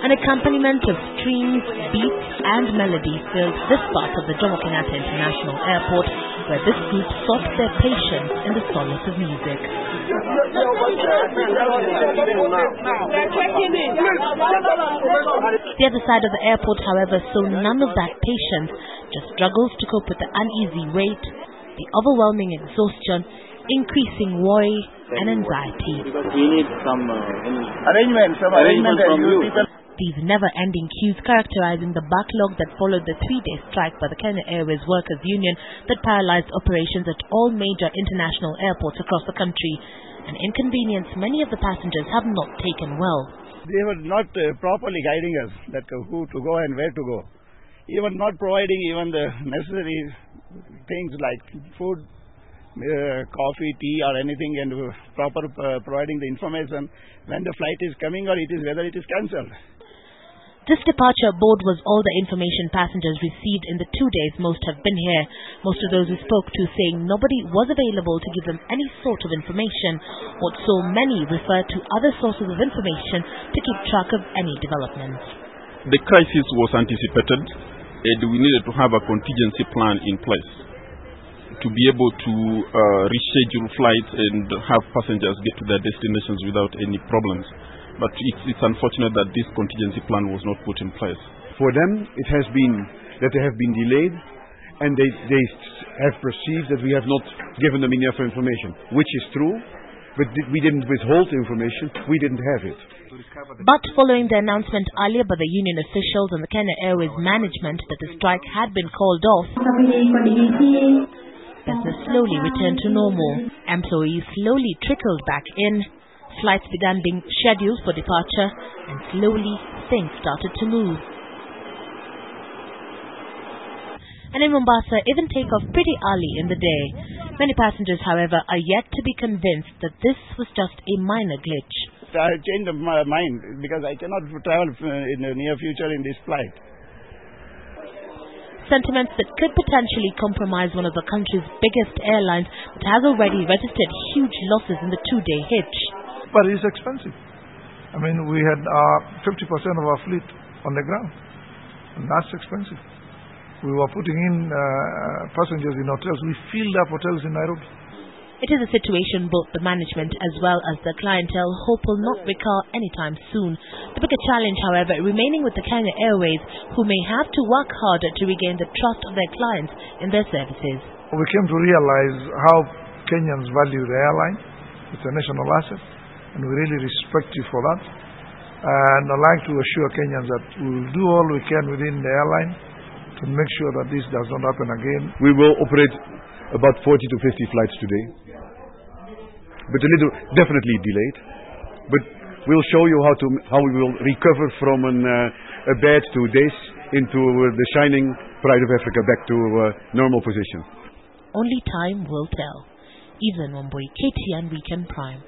An accompaniment of strings, beats and melodies filled this part of the Jomo Kenyatta International Airport, where this group sought their patience in the solace of music. The other side of the airport, however, saw none of that patience, just struggles to cope with the uneasy wait, the overwhelming exhaustion, increasing worry and anxiety. Because we need some arrangement from you. These never-ending queues characterizing the backlog that followed the 3-day strike by the Kenya Airways Workers Union that paralyzed operations at all major international airports across the country, an inconvenience many of the passengers have not taken well. They were not properly guiding us that who to go and where to go. Even not providing even the necessary things like food, coffee, tea or anything, and proper providing the information when the flight is coming or whether it is cancelled. This departure board was all the information passengers received in the 2 days most have been here. Most of those we spoke to saying nobody was available to give them any sort of information, or so many referred to other sources of information to keep track of any developments. The crisis was anticipated and we needed to have a contingency plan in place to be able to reschedule flights and have passengers get to their destinations without any problems. But it's unfortunate that this contingency plan was not put in place. For them, it has been that they have been delayed and they have perceived that we have not given them enough information, which is true, but we didn't withhold information, we didn't have it. But following the announcement earlier by the union officials and the Kenya Airways management that the strike had been called off, business slowly returned to normal. Employees slowly trickled back in. Flights began being scheduled for departure, and slowly things started to move. And in Mombasa, even take off pretty early in the day. Many passengers, however, are yet to be convinced that this was just a minor glitch. I changed my mind because I cannot travel in the near future in this flight. Sentiments that could potentially compromise one of the country's biggest airlines that has already registered huge losses in the 2-day hitch. But it's expensive. I mean, we had 50% of our fleet on the ground, and that's expensive. We were putting in passengers in hotels. We filled up hotels in Nairobi. It is a situation both the management as well as the clientele hope will not recur anytime soon. The bigger challenge, however, remaining with the Kenya Airways, who may have to work harder to regain the trust of their clients in their services. We came to realize how Kenyans value the airline. It's a national asset, and we really respect you for that. And I'd like to assure Kenyans that we will do all we can within the airline to make sure that this does not happen again. We will operate about 40 to 50 flights today, but definitely delayed. But we'll show you how we will recover from a bad 2 days into the shining pride of Africa back to normal position. Only time will tell. Evelyn Wambui, KTN Weekend Prime.